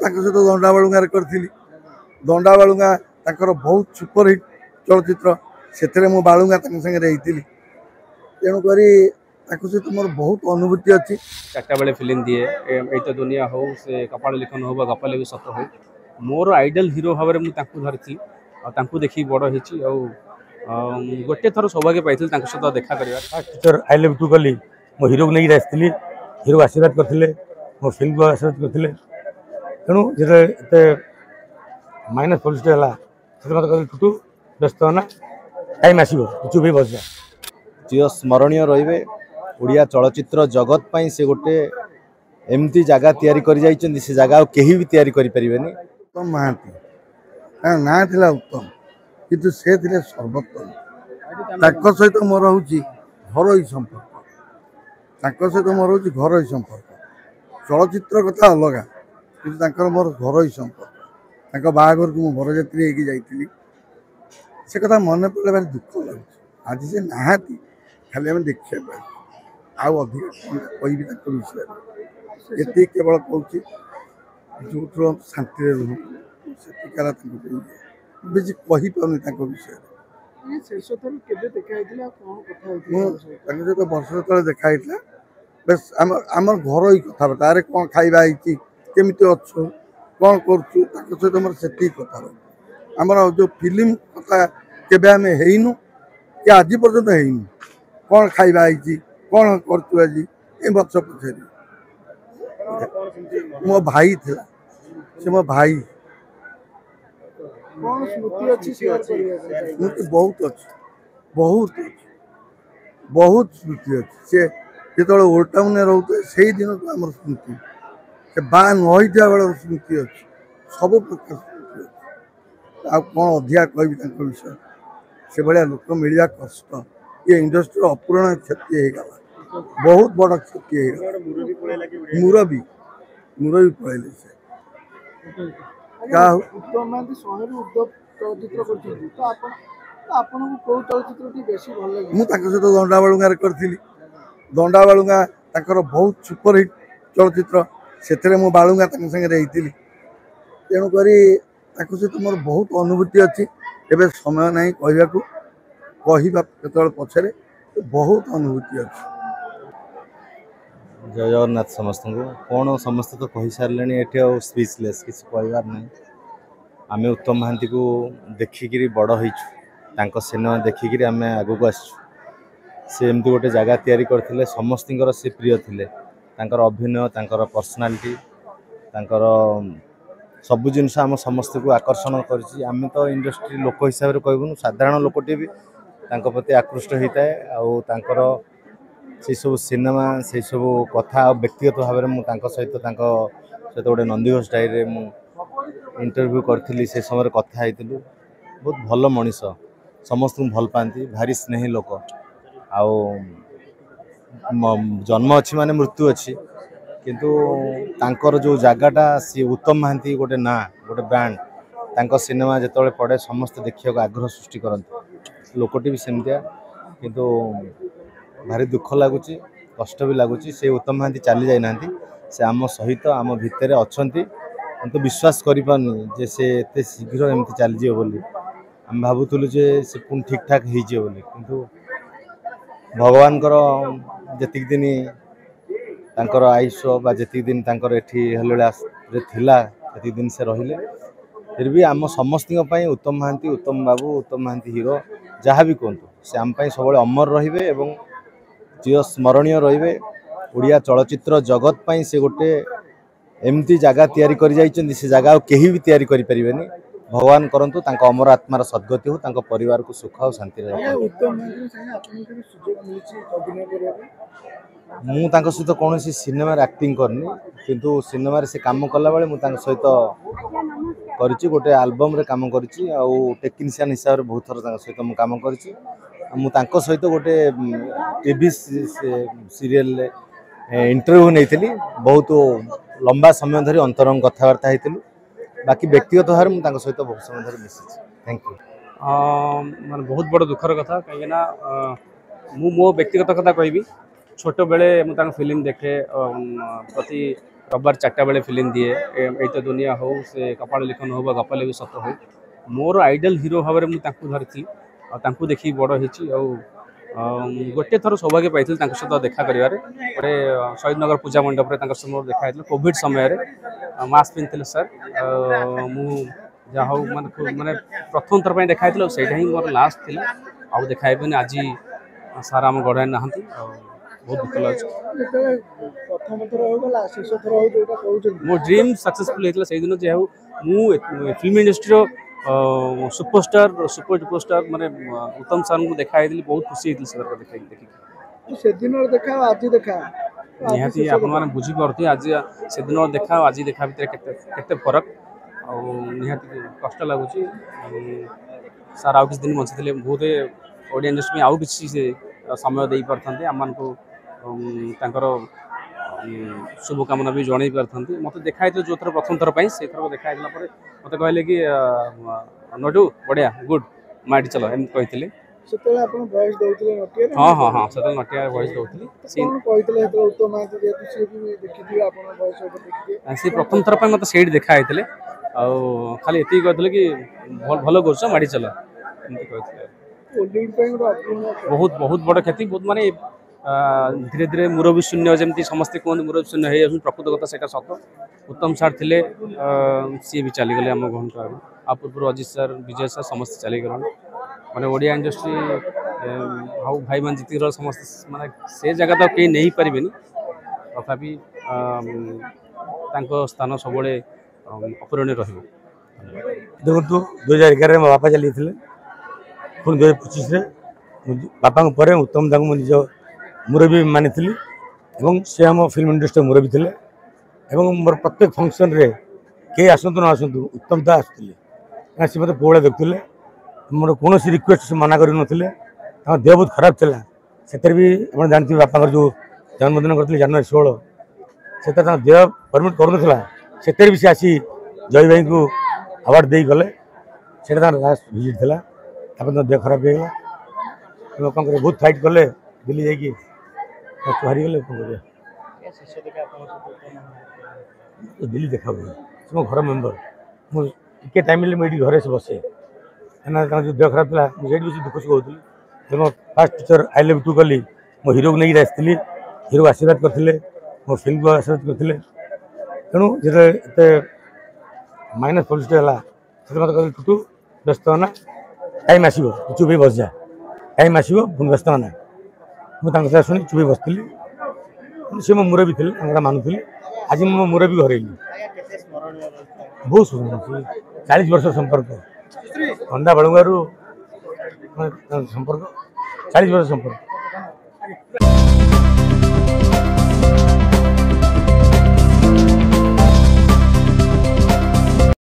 सहित दंडा बालुंगा करी दंडा बालुंगा बहुत सुपरहिट चलचित्र से मु बालुंगा संगे तेणुक सहित मोर बहुत अनुभूति अच्छी। 4टा बेले फिल्म दिए ये तो दुनिया हो से कपाल लिखन हो गपले भी सत हो मोर आइडल हीरो भाव में धरती और देखी बड़ हो गोटे थर सौभाग्य पाई सहित देखा टीचर आई लव टू कली मो हीरो को नहीं आसती हीरो आशीर्वाद करते मो फिल्म को आशीर्वाद करते तेणु जो माइनस पॉलिसी है टुटू व्यस्त होना टाइम आसो चुप ही बस जा चिर स्मरणीय रे ओडिया चलचित्र जगत पाई से गोटे एमती जगह तैयारी कर जाइछन से जगह केही भी तैयारी करि परिबेनी। उत्तम महांती ना थिला उत्तम किंतु से थिले सर्वोत्तम ताको सहित मोर होची घरोई संपर्क सहित मोर होची घरोई संपर्क चलचित्र कथा अलग किंतु तांकर मोर घरोई संपर्क बाहाघर को बरजात्री होगी जाइली से कथा मन पड़े भारी दुख लगुच आज से नहाती खाली आम देखिए आउ अधिक कह विषय ये केवल कौच जो शांति रुह से बेसी कहीपानी विषय सहित वर्ष तले देखाई बेस आम घर ही कथबार्ता अरे कौन खाଇବା केमी अच्छु कौन कर सहित मोर से कथा आमर जो फिल्म कथा केबे आम हेनु कि आज पर्यंत हेनु कौन खाଇବା कौन कर आज ए वर्ष पछारी मो भाई थिला से मो भाई स्मृति बहुत अच्छी बहुत स्मृति अच्छी से जो ओल्ड टाउन रोते से दिन तो आम स्मृति से बा नईटा बेल स्मृति अच्छी सब प्रकार स्मृति अच्छी आ कौन अधिका कह विषय से भाया लोक मिलवा कष्ट ये इंडस्ट्री अपूरण क्षति होगा बहुत बड़ क्षति होगा मुरबी पड़े से सहित दंडा बालुंगा करी दंडा बालुंगा बहुत सुपरहिट चलचित्र से मु बालुंगा संगे तेणुक सहित मोर बहुत अनुभूति अच्छी एवं समय ना कहवा पछरे बहुत अनुभूति अच्छी। जय जगन्नाथ समस्त को कौन समस्त तो कही सारे ये स्पीचलेस किसी कहबार ना आम उत्तम महांती को देखिकी बड़ हो सिनेमा देखिकी आम आग को आमती गोटे जगह तैयारी करते समस्त से प्रिय थे अभिनय पर्सनालीटी सबु जिनस आम समस्त को आकर्षण करम तो इंडस्ट्री लोक हिसाब से कहूँ साधारण लोकटे भी प्रति आकृष्ट होता है से सब सिनेमा से सब कथा व्यक्तिगत भाव में सहित गोटे नंदीघोष डायरी इंटरव्यू करी से समय कथा होइतिलु बहुत भल मनीष समस्त को भल पाती भारी स्नेही लोक आउ जन्म अच्छी माने मृत्यु अच्छी किंतु तांकर जो जगहटा सी उत्तम महांती गोटे ना गोटे ब्रांड तांको सिनेमा जिते पड़े समस्त देखा आग्रह सृष्टि करते लोकटी भी सेमतिया किंतु भारी दुख लगुच कष्ट भी लगुच से उत्तम महांती चली जाना से आम सहित आम भितर अच्छा तो विश्वास करें से एत शीघ्र एमती चलीजे बोली आम भावुलु जे से पुणी ठीक ठाक होली किंतु भगवान जी दिन तांकर आयुष्य बा जी दिन तांकर एठी थिला जी दिन से रहिले फिर भी आम समस्त उत्तम बाबू उत्तम महांती हीरो जहाँ भी कहतु से आम सब अमर रे और चिर स्मरणीय रे ओडिया चलचित्र जगत पाई से गोटे एमती जगह तैयारी कर जाइछन से जगह केही भी तैयारी करि परिबेनी भगवान करंतु तांको अमर आत्मार सद्गति हो तांको परिवार को सुख और शांति मु तांको सहित कौन सिनेमा एक्टिंग करनी किंतु सिनेमा से काम कला बेले मु तांको सहित करिछि गोटे एल्बम रे काम करिछि आ टेक्नीशियन हिसाब रे बहुत थर तांको सहित मु काम करिछि मु तांको सहित गोटे टीवी सीरियल इंटरव्यू नहीं बहुत लंबा समय धरी अंतरंग कथबार्ता होइतिलु बाकी व्यक्तिगत भाव में सहित बहुत समय धरी मिसी थैंक यू माने बहुत बड़ दुखर कथा कहीं मो व्यक्तिगत कथा कहबी छोट बेले मुझे फिल्म देखे प्रति रविवार 4टा बेले फिल्म दिए एई तो दुनिया हो से कपाल लिखन हो गपाले भी सत हो मोर आइडल हिरो भाव में धरती और देखी बड़ होती गोटे थर सौभाग्य पाई सहित देखा कर गोटे शहीद नगर पूजा मंडप में मोर देखा कोविड समय मास्क पिंधि सर मु जहाँ हूँ माने प्रथम थर पर देखा से मोर लास्ट थी आउ देखाबी आज सार आम गढ़ ना बहुत दुख लगे मो ड्रीम सक्सेसफुल होता से दिन जो मु फिल्म इंडस्ट्री सुपरस्टार सुपर डुपरस्टार माने उत्तम सर को देखा बहुत खुशी होती से देखा निहाती आपने बुझीपारे आज से दिन देखा आज देखा भितर केते फरक निहाती कष्ट लगुच सार आउ किसी दिन बंची बहुत ओडिया इंडस्ट्री में आउ किसी से समय दे पारते आम शुभकामना भी जन पारते मत देखा जो थर प्रथम थर पर से थर देखा मत कहले कि नटू बढ़िया गुड माइट चलो एम कही हाँ हाँ हाँ से नटिया वॉइस दूसरी सी प्रथम थर पर मत से देखा खाली ये कहते कि भल कर माड़ी चल बहुत बहुत बड़ क्षति बहुत माने धीरे धीरे मुरबी शून्य जमी समस्ते कहते मुरबी शून्य हो प्रकृत कथा से सत उत्तम सार थे सी भी चलीगले आम घर आ पूर्व अजित सर विजय सर समस्त चलीगला मैंने ओडिया इंडस्ट्री हाउ भाई मान जी समस्त माने से जगह तो कहीं नहीं पारे तथापि स्थान सब अपरणीय देखो 2011 मो बापा चली पुणी 2025 बापा पर उत्तम दास निज मुरबी मानी सी आम फिल्म इंडस्ट्री मुरबी थे मोर प्रत्येक फंक्शन रे के आसतु न आसतु उत्तम दा आसुले सी मतलब पुआ देखुले मोर कौन रिक्वेस्ट से मना कर देह बहुत खराब था से भी आप जानते बापा जो जन्मदिन करते जनवरी 16 से देह परमिट करूना से भी सी आसी जय भाई को अवार्ड दे गले से लास्ट विजिट था देह खराब होगा लोक बहुत फाइट कले दिल्ली जाकि हारीगले दिल्ली देखा हुए मो घर मेम्बर मुझे टाइम मिले घरे से बसे जो देह खराब था मुझे दुख से कहती मो fast teacher I love to कली मो हिरो को नहीं आसती हिरो आशीर्वाद करते मो फिल्म को आशीर्वाद करते तेणु जो माइनस पब्लिसिटी है से मत कहते टुटू व्यस्त होना टाइम आसो चुप बस जा टाइम आसो पुणी व्यस्त होना मुझे शुणी चुप बसती सी मो मुरबी थे मानुली आज मो मुरबी हरैली बहुत सुंदर 40 वर्ष संपर्क अंडा बड़ुआरू संपर्क 40 वर्ष संपर्क।